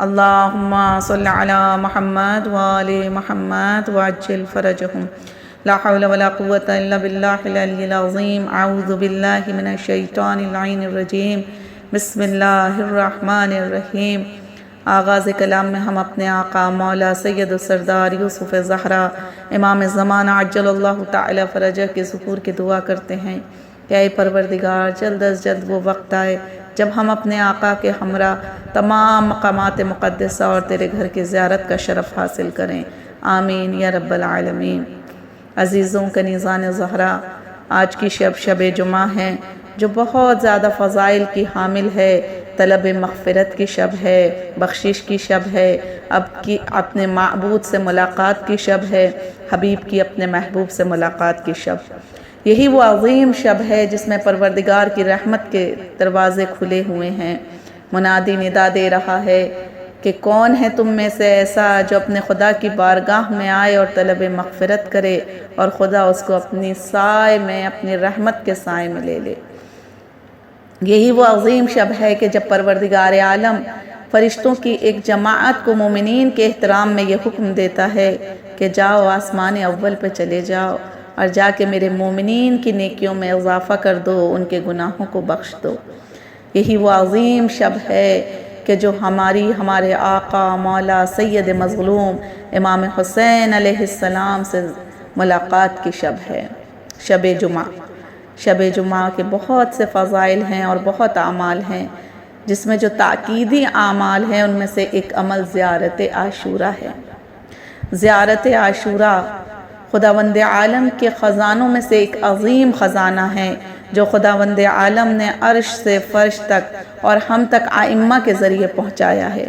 اللہم صل علی محمد وآل محمد وعجل فرجہم لا حول ولا قوة الا باللہ العلی العظیم اعوذ باللہ من الشیطان اللعین الرجیم بسم اللہ الرحمن الرحیم۔ آغاز کلام میں ہم اپنے آقا مولا سید السردار یوسف زہرا امام زمانہ عجل اللہ تعالی فرجہ کے ظہور کی دعا کرتے ہیں کہ اے پروردگار جلد از جلد وہ وقت آئے جب ہم اپنے آقا کے ہمراہ تمام مقامات مقدسہ اور تیرے گھر کی زیارت کا شرف حاصل کریں، آمین یا رب العالمین۔ عزیزوں کنیزان زہرا، آج کی شب جمعہ ہے جو بہت زیادہ فضائل کی حامل ہے، طلب مغفرت کی شب ہے، بخشش کی شب ہے، اپنے معبود سے ملاقات کی شب ہے، حبیب کی اپنے محبوب سے ملاقات کی شب۔ یہی وہ عظیم شب ہے جس میں پروردگار کی رحمت کے دروازے کھلے ہوئے ہیں۔ منادی ندا دے رہا ہے کہ کون ہے تم میں سے ایسا جو اپنے خدا کی بارگاہ میں آئے اور طلب مغفرت کرے اور خدا اس کو اپنی سائے میں، اپنی رحمت کے سائے میں لے لے۔ یہی وہ عظیم شب ہے کہ جب پروردگار عالم فرشتوں کی ایک جماعت کو مومنین کے احترام میں یہ حکم دیتا ہے کہ جاؤ آسمان اول پہ چلے جاؤ اور جا کے میرے مومنین کی نیکیوں میں اضافہ کر دو، ان کے گناہوں کو بخش دو۔ یہی وہ عظیم شب ہے کہ جو ہمارے آقا مولا سید مظلوم امام حسین علیہ السلام سے ملاقات کی شب ہے، شب جمعہ۔ شب جمعہ کے بہت سے فضائل ہیں اور بہت اعمال ہیں، جس میں جو تاکیدی اعمال ہیں ان میں سے ایک عمل زیارت عاشورہ ہے۔ زیارت عاشورہ خداوند عالم کے خزانوں میں سے ایک عظیم خزانہ ہے جو خداوند عالم نے عرش سے فرش تک اور ہم تک ائمہ کے ذریعے پہنچایا ہے۔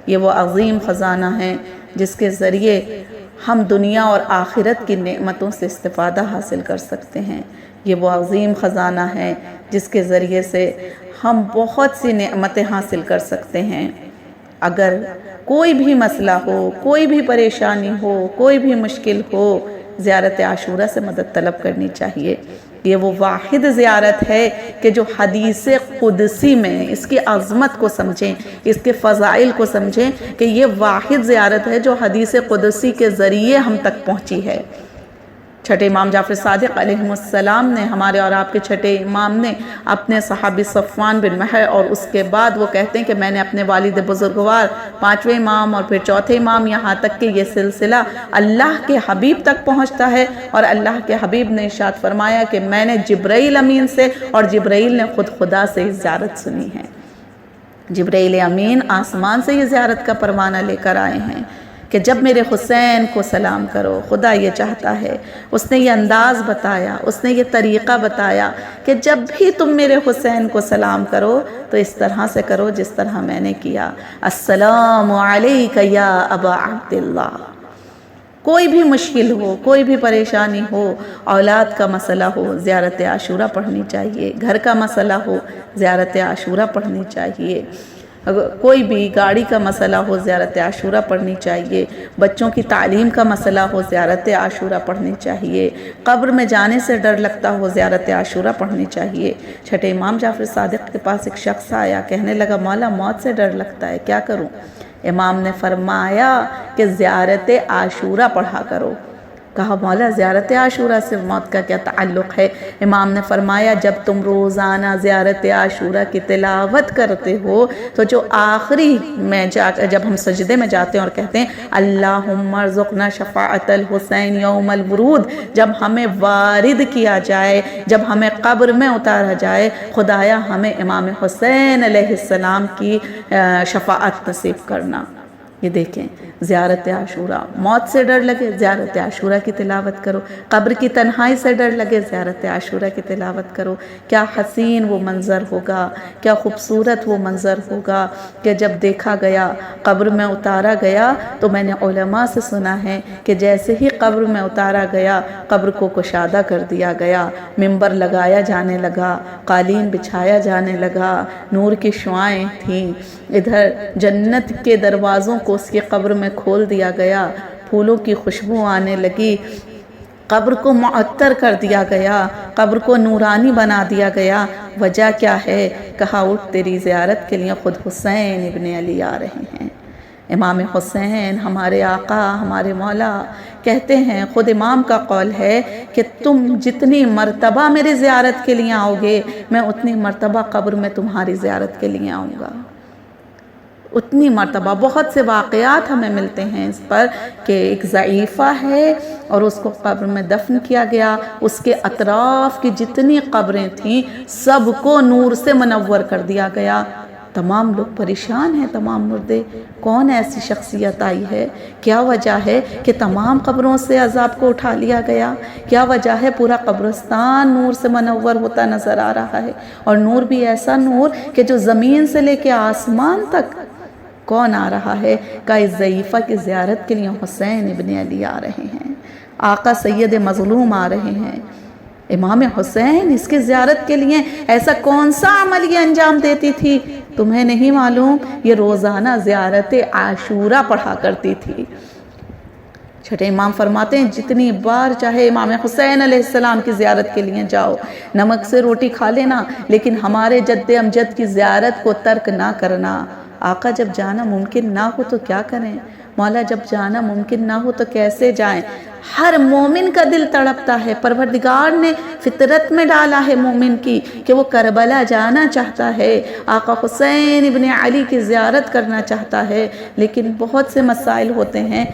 یہ وہ عظیم خزانہ ہے جس کے ذریعے ہم دنیا اور آخرت کی نعمتوں سے استفادہ حاصل کر سکتے ہیں۔ یہ وہ عظیم خزانہ ہے جس کے ذریعے سے ہم بہت سی نعمتیں حاصل کر سکتے ہیں۔ اگر کوئی بھی مسئلہ ہو، کوئی بھی پریشانی ہو، کوئی بھی مشکل ہو، زیارت عاشورہ سے مدد طلب کرنی چاہیے۔ یہ وہ واحد زیارت ہے کہ جو حدیث قدسی میں اس کی عظمت کو سمجھیں، اس کے فضائل کو سمجھیں کہ یہ واحد زیارت ہے جو حدیث قدسی کے ذریعے ہم تک پہنچی ہے۔ چھٹے امام جعفر صادق علیہ السلام نے، ہمارے اور آپ کے چھٹے امام نے اپنے صحابی صفوان بن محر، اور اس کے بعد وہ کہتے ہیں کہ میں نے اپنے والد بزرگوار، پانچویں امام اور پھر چوتھے امام، یہاں تک کہ یہ سلسلہ اللہ کے حبیب تک پہنچتا ہے، اور اللہ کے حبیب نے ارشاد فرمایا کہ میں نے جبرائیل امین سے، اور جبرائیل نے خود خدا سے یہ زیارت سنی ہے۔ جبرائیل امین آسمان سے یہ زیارت کا پروانہ لے کر آئے ہیں کہ جب میرے حسین کو سلام کرو، خدا یہ چاہتا ہے۔ اس نے یہ انداز بتایا، اس نے یہ طریقہ بتایا کہ جب بھی تم میرے حسین کو سلام کرو تو اس طرح سے کرو جس طرح میں نے کیا۔ السلام علیک یا ابا عبداللہ۔ کوئی بھی مشکل ہو، کوئی بھی پریشانی ہو، اولاد کا مسئلہ ہو، زیارت عاشورہ پڑھنی چاہیے۔ گھر کا مسئلہ ہو، زیارت عاشورہ پڑھنی چاہیے۔ کوئی بھی گاڑی کا مسئلہ ہو، زیارت عاشورہ پڑھنی چاہیے۔ بچوں کی تعلیم کا مسئلہ ہو، زیارت عاشورہ پڑھنی چاہیے۔ قبر میں جانے سے ڈر لگتا ہو، زیارت عاشورہ پڑھنی چاہیے۔ چھٹے امام جعفر صادق کے پاس ایک شخص آیا، کہنے لگا مولا موت سے ڈر لگتا ہے، کیا کروں؟ امام نے فرمایا کہ زیارت عاشورہ پڑھا کرو۔ کہا مولا زیارت عاشورہ سے موت کا کیا تعلق ہے؟ امام نے فرمایا جب تم روزانہ زیارت عاشورہ کی تلاوت کرتے ہو تو جو آخری میں جب ہم سجدے میں جاتے ہیں اور کہتے ہیں اللہم ارزقنا شفاعت الحسین یوم الورود، جب ہمیں وارد کیا جائے، جب ہمیں قبر میں اتارا جائے، خدایا ہمیں امام حسین علیہ السلام کی شفاعت نصیب کرنا۔ یہ دیکھیں زیارت عاشورہ، موت سے ڈر لگے زیارت عاشورہ کی تلاوت کرو، قبر کی تنہائی سے ڈر لگے زیارت عاشورہ کی تلاوت کرو۔ کیا حسین وہ منظر ہوگا، کیا خوبصورت وہ منظر ہوگا کہ جب دیکھا گیا، قبر میں اتارا گیا تو میں نے علماء سے سنا ہے کہ جیسے ہی قبر میں اتارا گیا، قبر کو کشادہ کر دیا گیا، منبر لگایا جانے لگا، قالین بچھایا جانے لگا، نور کی شعائیں تھیں، ادھر جنت کے دروازوں کو اس کی قبر میں کھول دیا گیا، پھولوں کی خوشبو آنے لگی، قبر کو معطر کر دیا گیا، قبر کو نورانی بنا دیا گیا۔ وجہ کیا ہے؟ کہا اٹھ تیری زیارت کے لیے خود حسین ابن علی آ رہے ہیں۔ امام حسین ہمارے آقا ہمارے مولا کہتے ہیں، خود امام کا قول ہے کہ تم جتنی مرتبہ میری زیارت کے لیے آؤ گے میں اتنی مرتبہ قبر میں تمہاری زیارت کے لیے آؤں گا، اتنی مرتبہ۔ بہت سے واقعات ہمیں ملتے ہیں اس پر کہ ایک ضعیفہ ہے اور اس کو قبر میں دفن کیا گیا، اس کے اطراف کی جتنی قبریں تھیں سب کو نور سے منور کر دیا گیا، تمام لوگ پریشان ہیں، تمام مردے۔ کون ایسی شخصیت آئی ہے؟ کیا وجہ ہے کہ تمام قبروں سے عذاب کو اٹھا لیا گیا؟ کیا وجہ ہے پورا قبرستان نور سے منور ہوتا نظر آ رہا ہے؟ اور نور بھی ایسا نور کہ جو زمین سے لے کے آسمان تک۔ کون آ رہا ہے؟ کہ اس ضعیفہ کی زیارت کے لیے حسین ابن علی آ رہے ہیں، آقا سید مظلوم آ رہے ہیں، امام حسین اس کی زیارت کے لیے ایسا کون سا عمل یہ انجام دیتی تھی تمہیں نہیں معلوم؟ یہ روزانہ زیارت عاشورہ پڑھا کرتی تھی۔ چھٹے امام فرماتے ہیں جتنی بار چاہے امام حسین علیہ السلام کی زیارت کے لیے جاؤ، نمک سے روٹی کھا لینا لیکن ہمارے جد امجد کی زیارت کو ترک نہ کرنا۔ آقا جب جانا ممکن نہ ہو تو کیا کریں؟ مولا جب جانا ممکن نہ ہو تو کیسے جائیں؟ ہر مومن کا دل تڑپتا ہے، پروردگار نے فطرت میں ڈالا ہے مومن کی کہ وہ کربلا جانا چاہتا ہے، آقا حسین ابن علی کی زیارت کرنا چاہتا ہے، لیکن بہت سے مسائل ہوتے ہیں۔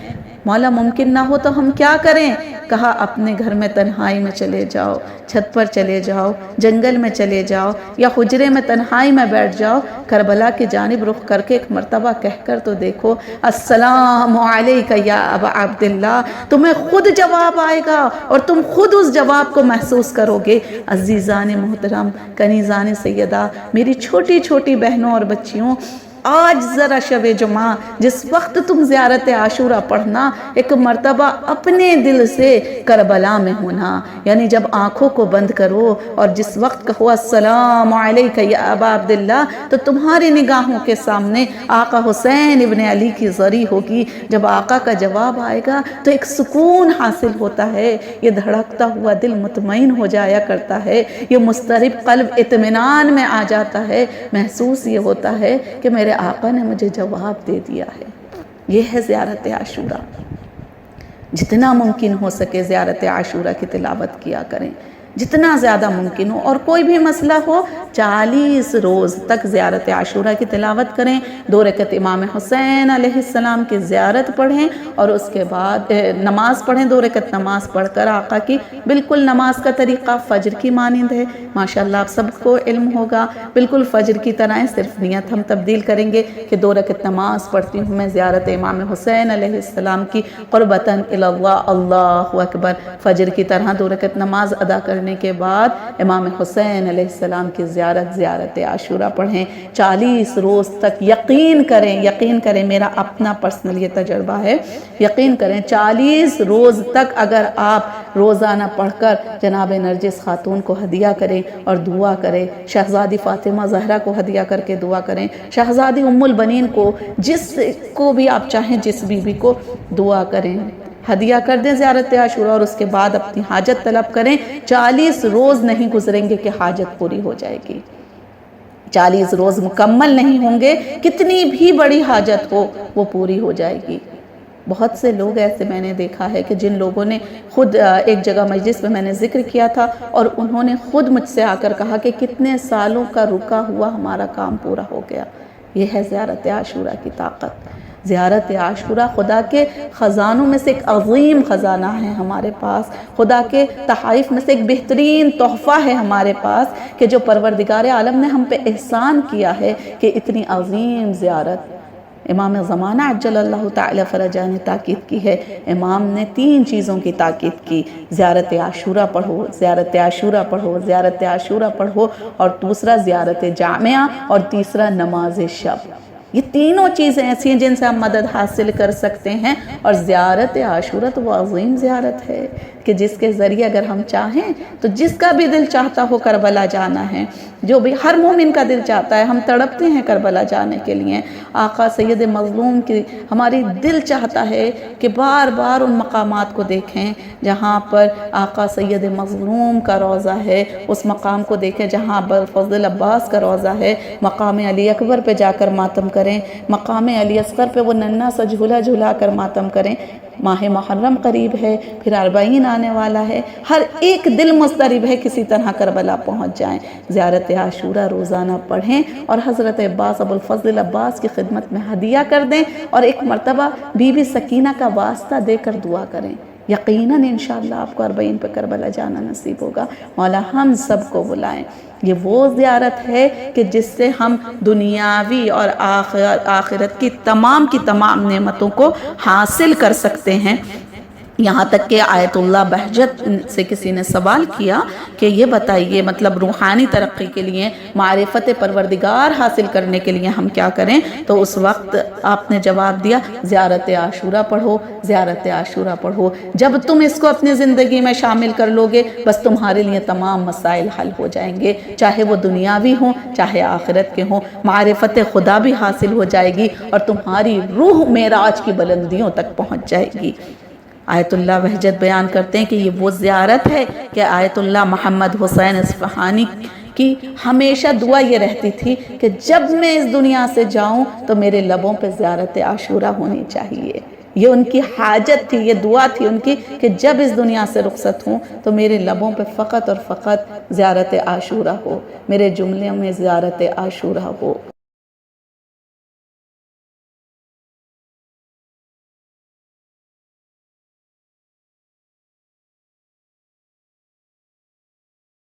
مولا ممکن نہ ہو تو ہم کیا کریں؟ کہا اپنے گھر میں تنہائی میں چلے جاؤ، چھت پر چلے جاؤ، جنگل میں چلے جاؤ یا حجرے میں تنہائی میں بیٹھ جاؤ، کربلا کی جانب رخ کر کے ایک مرتبہ کہہ کر تو دیکھو، السلام علیکہ یا ابا عبداللہ، تمہیں خود جواب آئے گا اور تم خود اس جواب کو محسوس کرو گے۔ عزیزان محترم، کنیزان سیدہ، میری چھوٹی چھوٹی بہنوں اور بچیوں، آج ذرا شب جمعہ جس وقت تم زیارت عاشورہ پڑھنا، ایک مرتبہ اپنے دل سے کربلا میں ہونا، یعنی جب آنکھوں کو بند کرو اور جس وقت کہو السلام علیکہ یا ابا عبداللہ تو تمہاری نگاہوں کے سامنے آقا حسین ابن علی کی زری ہوگی۔ جب آقا کا جواب آئے گا تو ایک سکون حاصل ہوتا ہے، یہ دھڑکتا ہوا دل مطمئن ہو جایا کرتا ہے، یہ مضطرب قلب اطمینان میں آ جاتا ہے، محسوس یہ ہوتا ہے کہ میرے آقا نے مجھے جواب دے دیا ہے۔ یہ ہے زیارت عاشورہ۔ جتنا ممکن ہو سکے زیارت عاشورہ کی تلاوت کیا کریں، جتنا زیادہ ممکن ہو، اور کوئی بھی مسئلہ ہو 40 روز تک زیارت عاشورہ کی تلاوت کریں، 2 رکعت امام حسین علیہ السلام کی زیارت پڑھیں اور اس کے بعد نماز پڑھیں، 2 رکعت نماز پڑھ کر آقا کی بالکل نماز کا طریقہ فجر کی مانند ہے، ماشاءاللہ آپ سب کو علم ہوگا، بالکل فجر کی طرح ہے، صرف نیت ہم تبدیل کریں گے کہ 2 رکعت نماز پڑھتی ہوں میں زیارت امام حسین علیہ السلام کی قربتاً اللہ، اللہ اکبر، فجر کی طرح 2 رکعت نماز ادا کرنے کے بعد امام حسین علیہ السلام کی زیارت عاشورہ پڑھیں 40 روز تک۔ یقین کریں میرا اپنا پرسنل یہ تجربہ ہے، یقین کریں 40 روز تک اگر آپ روزانہ پڑھ کر جناب نرجس خاتون کو ہدیہ کریں اور دعا کریں، شہزادی فاطمہ زہرا کو ہدیہ کر کے دعا کریں، شہزادی ام البنین کو، جس کو بھی آپ چاہیں، جس بیوی کو دعا کریں، ہدیہ کر دیں زیارت عاشورہ اور اس کے بعد اپنی حاجت طلب کریں، 40 روز نہیں گزریں گے کہ حاجت پوری ہو جائے گی۔ 40 روز مکمل نہیں ہوں گے، کتنی بھی بڑی حاجت ہو وہ پوری ہو جائے گی۔ بہت سے لوگ ایسے میں نے دیکھا ہے کہ جن لوگوں نے خود ایک جگہ مجلس میں نے ذکر کیا تھا اور انہوں نے خود مجھ سے آ کر کہا کہ کتنے سالوں کا رکا ہوا ہمارا کام پورا ہو گیا۔ یہ ہے زیارت عاشورہ کی طاقت۔ زیارت عاشورہ خدا کے خزانوں میں سے ایک عظیم خزانہ ہے ہمارے پاس، خدا کے تحائف میں سے ایک بہترین تحفہ ہے ہمارے پاس کہ جو پروردگار عالم نے ہم پہ احسان کیا ہے کہ اتنی عظیم زیارت۔ امام زمانہ عجل اللہ تعالی فرجہ نے تاکید کی ہے، امام نے 3 چیزوں کی تاکید کی، زیارت عاشورہ پڑھو، زیارت عاشورہ پڑھو، زیارت عاشورہ پڑھو، اور دوسرا زیارت جامعہ، اور تیسرا نماز شب۔ یہ تینوں چیزیں ایسی ہیں جن سے ہم مدد حاصل کر سکتے ہیں، اور زیارت عاشورہ تو وہ عظیم زیارت ہے کہ جس کے ذریعے اگر ہم چاہیں تو جس کا بھی دل چاہتا ہو کربلا جانا ہے، جو بھی ہر مومن کا دل چاہتا ہے. ہم تڑپتے ہیں کربلا جانے کے لیے. آقا سید مظلوم کی ہماری دل چاہتا ہے کہ بار بار ان مقامات کو دیکھیں جہاں پر آقا سید مظلوم کا روضہ ہے، اس مقام کو دیکھیں جہاں ابوالفضل عباس کا روضہ ہے. مقام علی اکبر پہ جا کر ماتم کریں، مقام علی اصغر پہ وہ ننھا سا جھولا جھلا کر ماتم کریں. ماہ محرم قریب ہے، پھر 40 آنے والا ہے. ہر ایک دل مضطرب ہے کسی طرح کربلا پہنچ جائیں. زیارت عاشورہ روزانہ پڑھیں اور حضرت عباس ابوالفضل عباس کی خدمت میں ہدیہ کر دیں اور ایک مرتبہ بی بی سکینہ کا واسطہ دے کر دعا کریں. یقیناً انشاءاللہ آپ کو 40 پہ کربلا جانا نصیب ہوگا. مولا ہم سب کو بلائیں. یہ وہ زیارت ہے کہ جس سے ہم دنیاوی اور آخرت کی تمام نعمتوں کو حاصل کر سکتے ہیں. یہاں تک کہ آیت اللہ بہجت سے کسی نے سوال کیا کہ یہ بتائیے مطلب روحانی ترقی کے لیے، معرفت پروردگار حاصل کرنے کے لیے ہم کیا کریں؟ تو اس وقت آپ نے جواب دیا زیارت عاشورہ پڑھو، زیارت عاشورہ پڑھو. جب تم اس کو اپنی زندگی میں شامل کر لو گے بس تمہارے لیے تمام مسائل حل ہو جائیں گے، چاہے وہ دنیاوی ہوں چاہے آخرت کے ہوں. معرفت خدا بھی حاصل ہو جائے گی اور تمہاری روح معراج کی بلندیوں تک پہنچ جائے گی. آیت اللہ بہجت بیان کرتے ہیں کہ یہ وہ زیارت ہے کہ آیت اللہ محمد حسین اصفہانی کی ہمیشہ دعا یہ رہتی تھی کہ جب میں اس دنیا سے جاؤں تو میرے لبوں پہ زیارت عاشورہ ہونی چاہیے. یہ ان کی حاجت تھی، یہ دعا تھی ان کی کہ جب اس دنیا سے رخصت ہوں تو میرے لبوں پہ فقط اور فقط زیارت عاشورہ ہو، میرے جملے میں زیارت عاشورہ ہو.